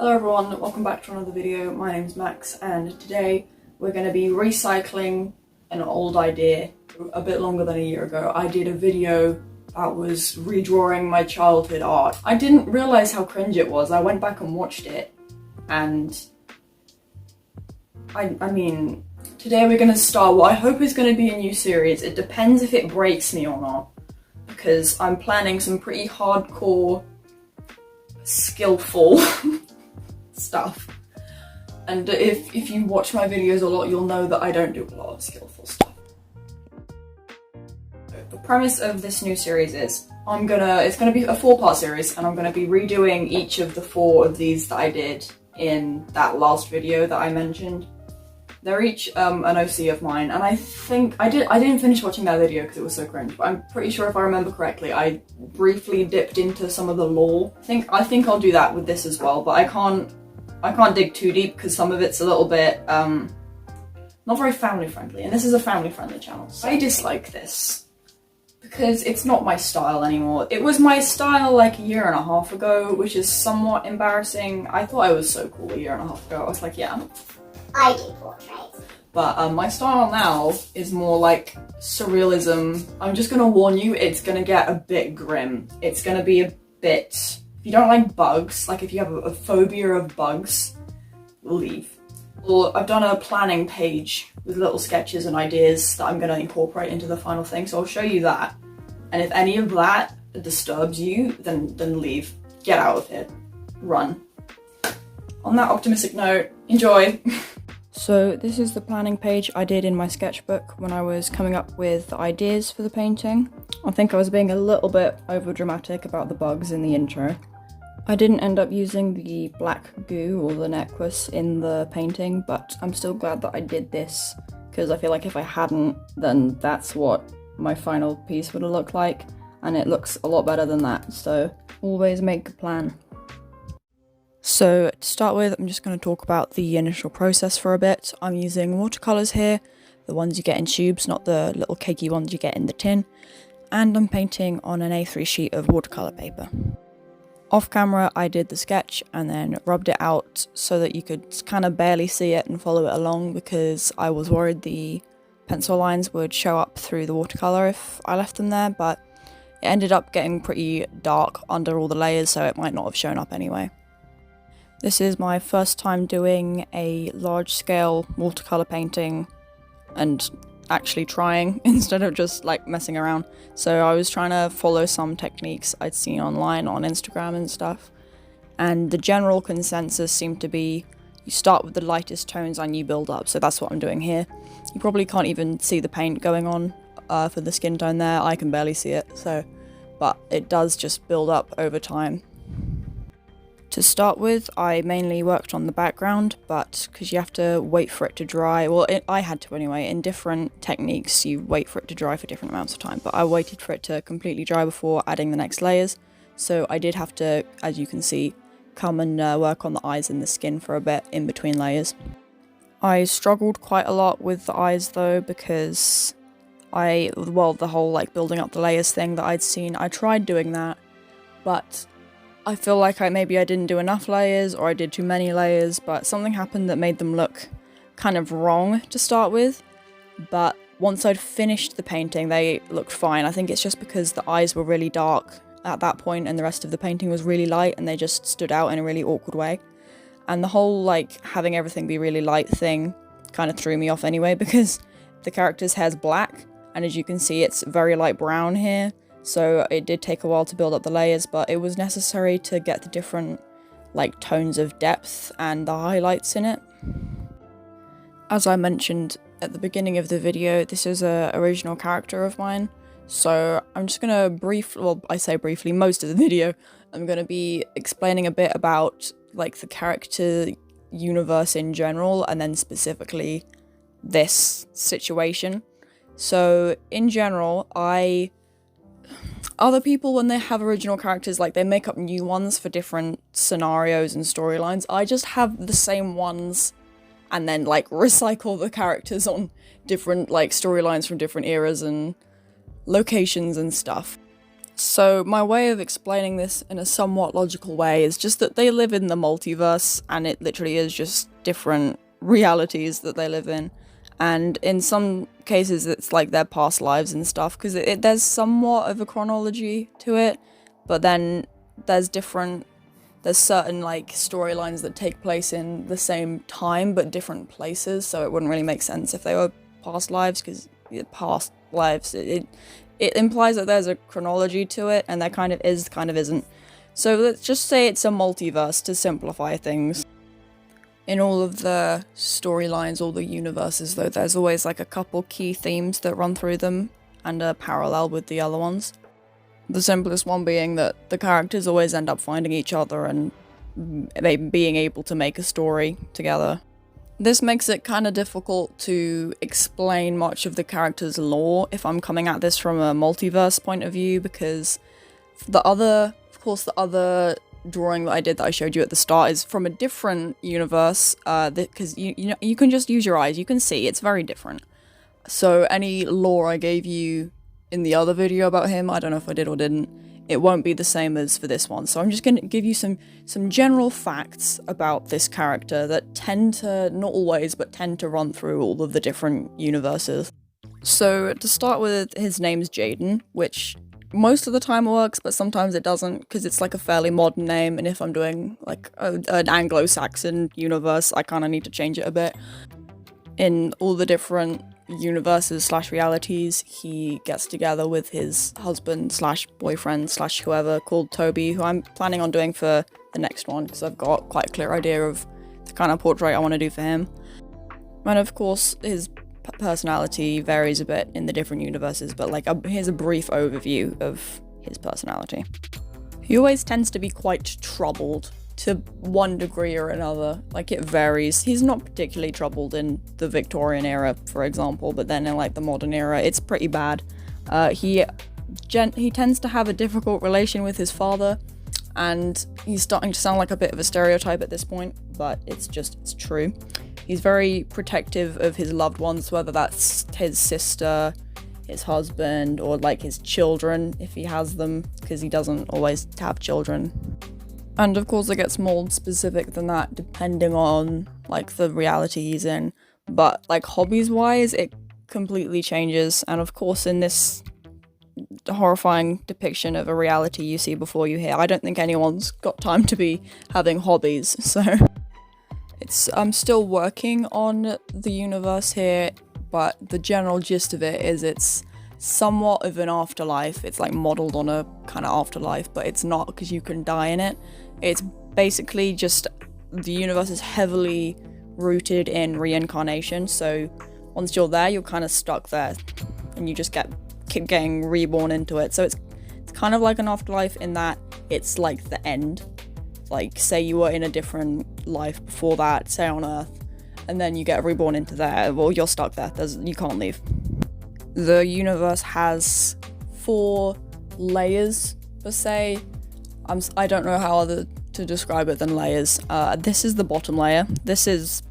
Hello everyone, welcome back to another video. My name's Max and today we're going to be recycling an old idea a bit longer than a year ago. I did a video that was redrawing my childhood art. I didn't realise how cringe it was. I went back and watched it and I mean, today we're going to start what I hope is going to be a new series. It depends if it breaks me or not, because I'm planning some pretty hardcore, skillful stuff. And if you watch my videos a lot, you'll know that I don't do a lot of skillful stuff. The premise of this new series is it's gonna be a 4-part series, and I'm gonna be redoing each of the 4 of these that I did in that last video that I mentioned. They're each an OC of mine, and I think I didn't finish watching that video because it was so cringe, but I'm pretty sure if I remember correctly, I briefly dipped into some of the lore. I think I'll do that with this as well, but I can't dig too deep because some of it's a little bit not very family friendly, and this is a family friendly channel. So I dislike this because it's not my style anymore. It was my style like a year and a half ago, which is somewhat embarrassing. I thought I was so cool a year and a half ago. I was like, yeah, I do portraits. But my style now is more like surrealism. I'm just gonna warn you, it's gonna get a bit grim. It's gonna be a bit... If you don't like bugs, like if you have a phobia of bugs, leave. Or I've done a planning page with little sketches and ideas that I'm gonna incorporate into the final thing, so I'll show you that. And if any of that disturbs you, then leave. Get out of here. Run. On that optimistic note, enjoy! So this is the planning page I did in my sketchbook when I was coming up with the ideas for the painting. I think I was being a little bit over dramatic about the bugs in the intro. I didn't end up using the black goo or the necklace in the painting, but I'm still glad that I did this because I feel like if I hadn't, then that's what my final piece would have looked like, and it looks a lot better than that, so always make a plan. So to start with, I'm just going to talk about the initial process for a bit. I'm using watercolours here, the ones you get in tubes, not the little cakey ones you get in the tin, and I'm painting on an A3 sheet of watercolour paper. Off camera, I did the sketch and then rubbed it out so that you could kind of barely see it and follow it along, because I was worried the pencil lines would show up through the watercolour if I left them there, but it ended up getting pretty dark under all the layers, so it might not have shown up anyway. This is my first time doing a large-scale watercolour painting and actually trying instead of just like messing around. So I was trying to follow some techniques I'd seen online on Instagram and stuff, and the general consensus seemed to be you start with the lightest tones and you build up, so that's what I'm doing here. You probably can't even see the paint going on for the skin tone there. I can barely see it, but it does just build up over time. To start with, I mainly worked on the background, but because you have to wait for it to dry, well, I had to anyway. In different techniques, you wait for it to dry for different amounts of time, but I waited for it to completely dry before adding the next layers, so I did have to, as you can see, come and work on the eyes and the skin for a bit in between layers. I struggled quite a lot with the eyes though, because the whole like building up the layers thing that I'd seen, I tried doing that, but I feel like maybe I didn't do enough layers or I did too many layers, but something happened that made them look kind of wrong to start with. But once I'd finished the painting, they looked fine. I think it's just because the eyes were really dark at that point and the rest of the painting was really light, and they just stood out in a really awkward way. And the whole like having everything be really light thing kind of threw me off anyway, because the character's hair's black, and as you can see it's very light brown here. So it did take a while to build up the layers, but it was necessary to get the different like tones of depth and the highlights in it. As I mentioned at the beginning of the video, this is an original character of mine, so I'm just gonna briefly, most of the video, I'm gonna be explaining a bit about like the character universe in general, and then specifically this situation. So in general, other people, when they have original characters, like they make up new ones for different scenarios and storylines. I just have the same ones and then like recycle the characters on different like storylines from different eras and locations and stuff. So my way of explaining this in a somewhat logical way is just that they live in the multiverse, and it literally is just different realities that they live in. And in some cases it's like their past lives and stuff, because there's somewhat of a chronology to it, but then there's certain like storylines that take place in the same time but different places, so it wouldn't really make sense if they were past lives, because past lives, it implies that there's a chronology to it, and there kind of is, kind of isn't. So let's just say it's a multiverse to simplify things. In all of the storylines, all the universes though, there's always like a couple key themes that run through them and are parallel with the other ones. The simplest one being that the characters always end up finding each other and being able to make a story together. This makes it kind of difficult to explain much of the character's lore if I'm coming at this from a multiverse point of view, because the other drawing that I did that I showed you at the start is from a different universe, because you can just use your eyes, you can see it's very different. So any lore I gave you in the other video about him, I don't know if I did or didn't, it won't be the same as for this one. So I'm just going to give you some general facts about this character that tend to, not always, but tend to run through all of the different universes. So to start with, his name's Jaden, which most of the time works, but sometimes it doesn't, because it's like a fairly modern name, and if I'm doing like an Anglo-Saxon universe, I kind of need to change it a bit. In all the different universes / realities, he gets together with his husband / boyfriend / whoever, called Toby, who I'm planning on doing for the next one, because I've got quite a clear idea of the kind of portrait I want to do for him. And of course, his personality varies a bit in the different universes, but like here's a brief overview of his personality. He always tends to be quite troubled, to one degree or another. Like, it varies. He's not particularly troubled in the Victorian era, for example, but then in like the modern era, it's pretty bad. He tends to have a difficult relation with his father, and he's starting to sound like a bit of a stereotype at this point, but it's true. He's very protective of his loved ones, whether that's his sister, his husband, or like his children if he has them, because he doesn't always have children. And of course it gets more specific than that depending on like the reality he's in, but like hobbies wise it completely changes. And of course in this horrifying depiction of a reality you see before you hear, I don't think anyone's got time to be having hobbies, so I'm still working on the universe here, but the general gist of it is it's somewhat of an afterlife. It's like modelled on a kind of afterlife, but it's not, because you can die in it. It's basically just the universe is heavily rooted in reincarnation, so once you're there, you're kind of stuck there, and you just keep getting reborn into it. So it's kind of like an afterlife in that it's like the end. Like, say you were in a different life before that, say on Earth, and then you get reborn into there, well, you're stuck there. You can't leave. The universe has 4 layers, per se. I don't know how other to describe it than layers. This is the bottom layer. This is,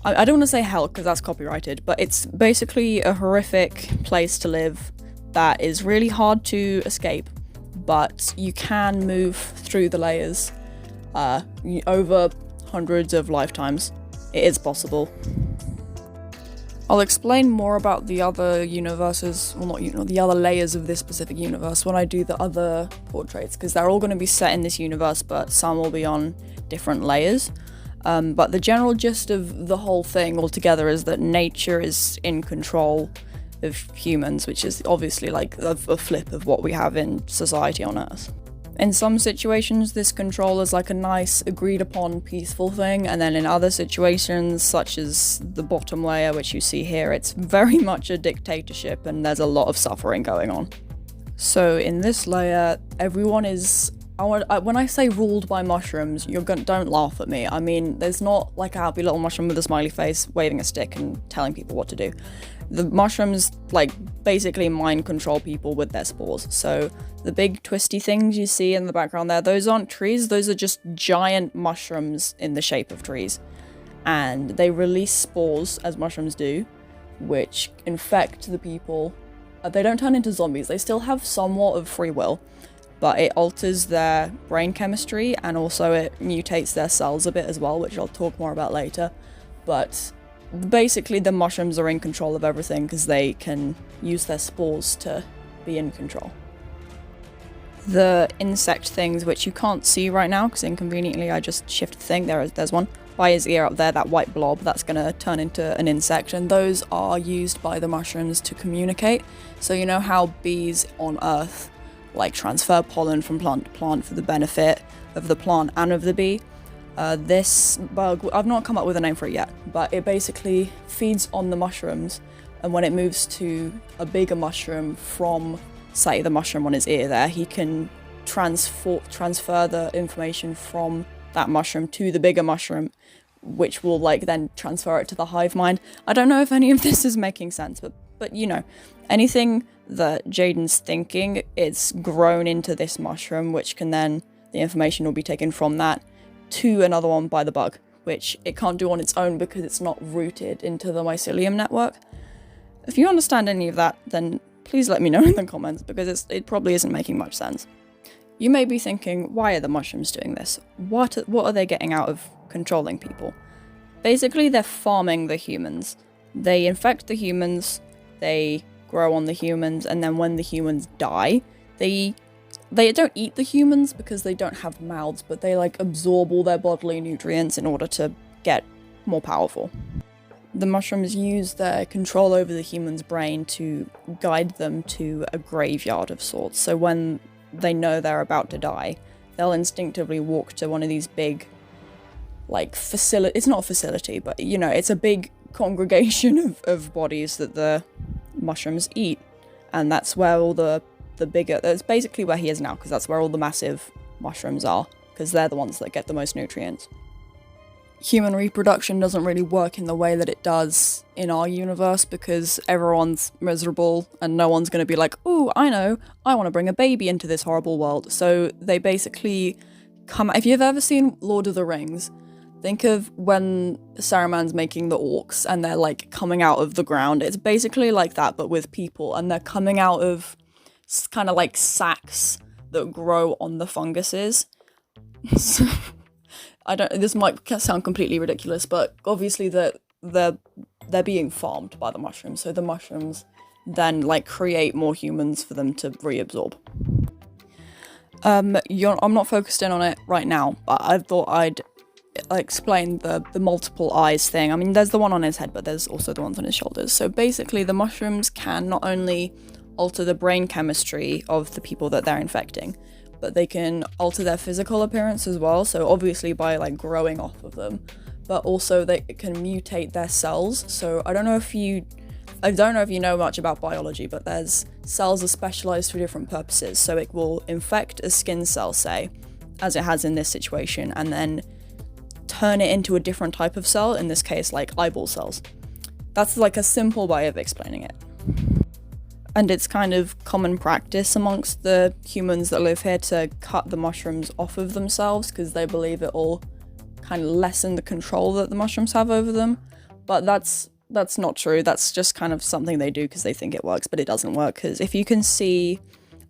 I don't want to say hell because that's copyrighted, but it's basically a horrific place to live that is really hard to escape, but you can move through the layers over hundreds of lifetimes. It is possible. I'll explain more about the other universes, well not the other layers of this specific universe when I do the other portraits, because they're all going to be set in this universe, but some will be on different layers. But the general gist of the whole thing altogether is that nature is in control of humans, which is obviously like a flip of what we have in society on Earth. In some situations, this control is like a nice, agreed-upon, peaceful thing, and then in other situations, such as the bottom layer, which you see here, it's very much a dictatorship, and there's a lot of suffering going on. So in this layer, everyone is... when I say ruled by mushrooms, don't laugh at me. I mean, there's not like a happy little mushroom with a smiley face waving a stick and telling people what to do. The mushrooms, like, basically mind control people with their spores. So the big twisty things you see in the background there, those aren't trees, those are just giant mushrooms in the shape of trees. And they release spores, as mushrooms do, which infect the people They don't turn into zombies. They still have somewhat of free will, but it alters their brain chemistry, and also it mutates their cells a bit as well, which I'll talk more about later. But basically the mushrooms are in control of everything because they can use their spores to be in control. The insect things, which you can't see right now because inconveniently I just shifted the thing, there's one by his ear up there, that white blob, that's going to turn into an insect, and those are used by the mushrooms to communicate. So you know how bees on Earth like transfer pollen from plant to plant for the benefit of the plant and of the bee? This bug, I've not come up with a name for it yet, but it basically feeds on the mushrooms, and when it moves to a bigger mushroom from, say, the mushroom on his ear there, he can transfer the information from that mushroom to the bigger mushroom, which will like then transfer it to the hive mind. I don't know if any of this is making sense, but you know, anything that Jaden's thinking, it's grown into this mushroom, which can then, the information will be taken from that to another one by the bug, which it can't do on its own because it's not rooted into the mycelium network. If you understand any of that, then please let me know in the comments, because it probably isn't making much sense. You may be thinking, why are the mushrooms doing this? What are they getting out of controlling people? Basically, they're farming the humans. They infect the humans, they grow on the humans, and then when the humans die, they don't eat the humans because they don't have mouths, but they like absorb all their bodily nutrients in order to get more powerful. The mushrooms use their control over the human's brain to guide them to a graveyard of sorts. So when they know they're about to die, they'll instinctively walk to one of these big, like, it's not a facility, but, you know, it's a big congregation of bodies that the mushrooms eat. And that's where all that's basically where he is now, because that's where all the massive mushrooms are, because they're the ones that get the most nutrients. Human reproduction doesn't really work in the way that it does in our universe, because everyone's miserable and no one's going to be like, ooh, I know, I want to bring a baby into this horrible world. So they basically if you've ever seen Lord of the Rings, think of when Saruman's making the orcs and they're like coming out of the ground. It's basically like that, but with people, and they're coming out of kind of like sacs that grow on the funguses. So, this might sound completely ridiculous, but obviously they're being farmed by the mushrooms, so the mushrooms then like create more humans for them to reabsorb. I'm not focused in on it right now, but I thought I'd explain the multiple eyes thing. I mean, there's the one on his head, but there's also the ones on his shoulders. So basically the mushrooms can not only alter the brain chemistry of the people that they're infecting, but they can alter their physical appearance as well, so obviously by like growing off of them, but also they can mutate their cells. So I don't know if you know much about biology, but there's cells are specialized for different purposes. So it will infect a skin cell, say, as it has in this situation, and then turn it into a different type of cell, in this case like eyeball cells. That's like a simple way of explaining it. And it's kind of common practice amongst the humans that live here to cut the mushrooms off of themselves, because they believe it will kind of lessen the control that the mushrooms have over them. But that's not true. That's just kind of something they do because they think it works, but it doesn't work. Because if you can see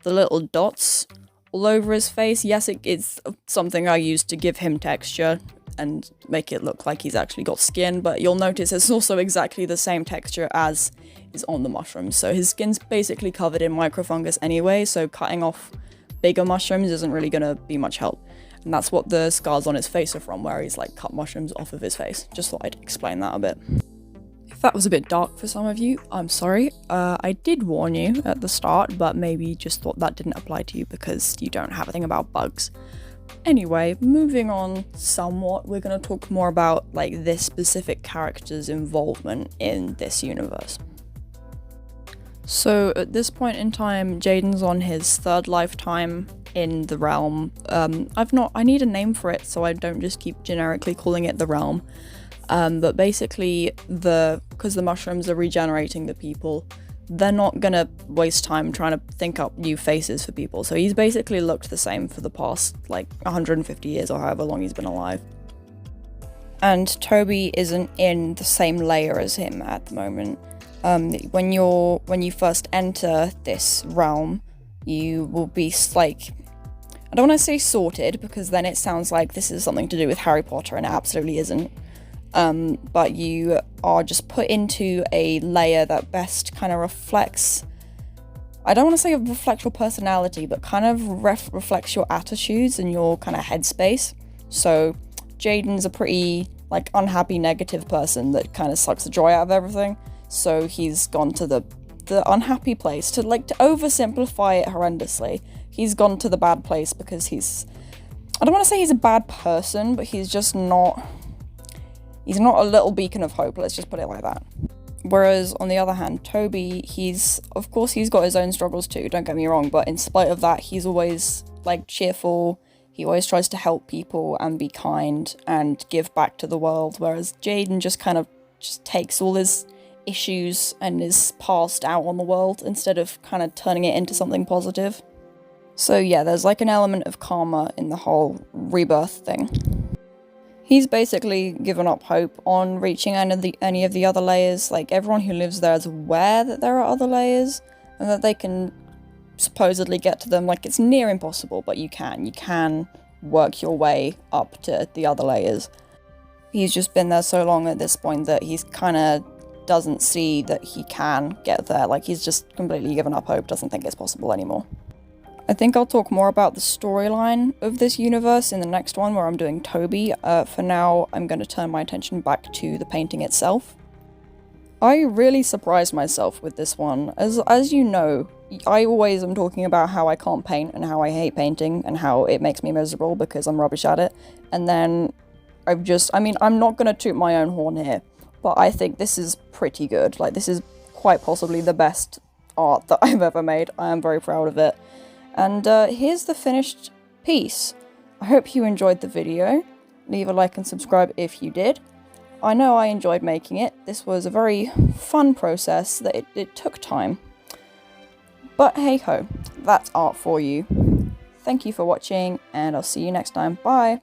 the little dots all over his face, yes, it's something I use to give him texture and make it look like he's actually got skin, but you'll notice it's also exactly the same texture as is on the mushrooms. So his skin's basically covered in microfungus anyway, so cutting off bigger mushrooms isn't really going to be much help. And that's what the scars on his face are from, where he's like cut mushrooms off of his face. Just thought I'd explain that a bit. If that was a bit dark for some of you, I'm sorry. I did warn you at the start, but maybe you just thought that didn't apply to you because you don't have a thing about bugs. Anyway, moving on somewhat, we're going to talk more about like this specific character's involvement in this universe. So at this point in time, Jaden's on his third lifetime in the realm. I need a name for it, so I don't just keep generically calling it the realm. But basically, because the mushrooms are regenerating the people, they're not gonna waste time trying to think up new faces for people. So he's basically looked the same for the past like 150 years or however long he's been alive. and Toby isn't in the same layer as him at the moment. When you first enter this realm, you will be like, I don't want to say sorted, because then it sounds like this is something to do with Harry Potter, and it absolutely isn't. But you are just put into a layer that best kind of reflects, I don't want to say reflects your personality, but kind of reflects your attitudes and your kind of headspace. So Jaden's a pretty, like, unhappy, negative person that kind of sucks the joy out of everything. So he's gone to the unhappy place, to oversimplify it horrendously. He's gone to the bad place because I don't want to say he's a bad person, but he's not a little beacon of hope, let's just put it like that. Whereas, on the other hand, Toby, of course he's got his own struggles too, don't get me wrong, but in spite of that, he's always, like, cheerful. He always tries to help people and be kind and give back to the world, whereas Jaden just takes all his issues and his past out on the world instead of kind of turning it into something positive. So yeah, there's like an element of karma in the whole rebirth thing. He's basically given up hope on reaching any of the other layers. Like, everyone who lives there is aware that there are other layers and that they can supposedly get to them. Like, it's near impossible, but you can work your way up to the other layers. He's just been there so long at this point that he's kind of doesn't see that he can get there. Like, he's just completely given up hope, doesn't think it's possible anymore. I think I'll talk more about the storyline of this universe in the next one, where I'm doing Toby. For now, I'm going to turn my attention back to the painting itself. I really surprised myself with this one. As you know, I always am talking about how I can't paint and how I hate painting and how it makes me miserable because I'm rubbish at it. And then I'm not going to toot my own horn here, but I think this is pretty good. Like, this is quite possibly the best art that I've ever made. I am very proud of it. And here's the finished piece. I hope you enjoyed the video. Leave a like and subscribe if you did. I know I enjoyed making it. This was a very fun process that it took time. But hey ho, that's art for you. Thank you for watching, and I'll see you next time. Bye!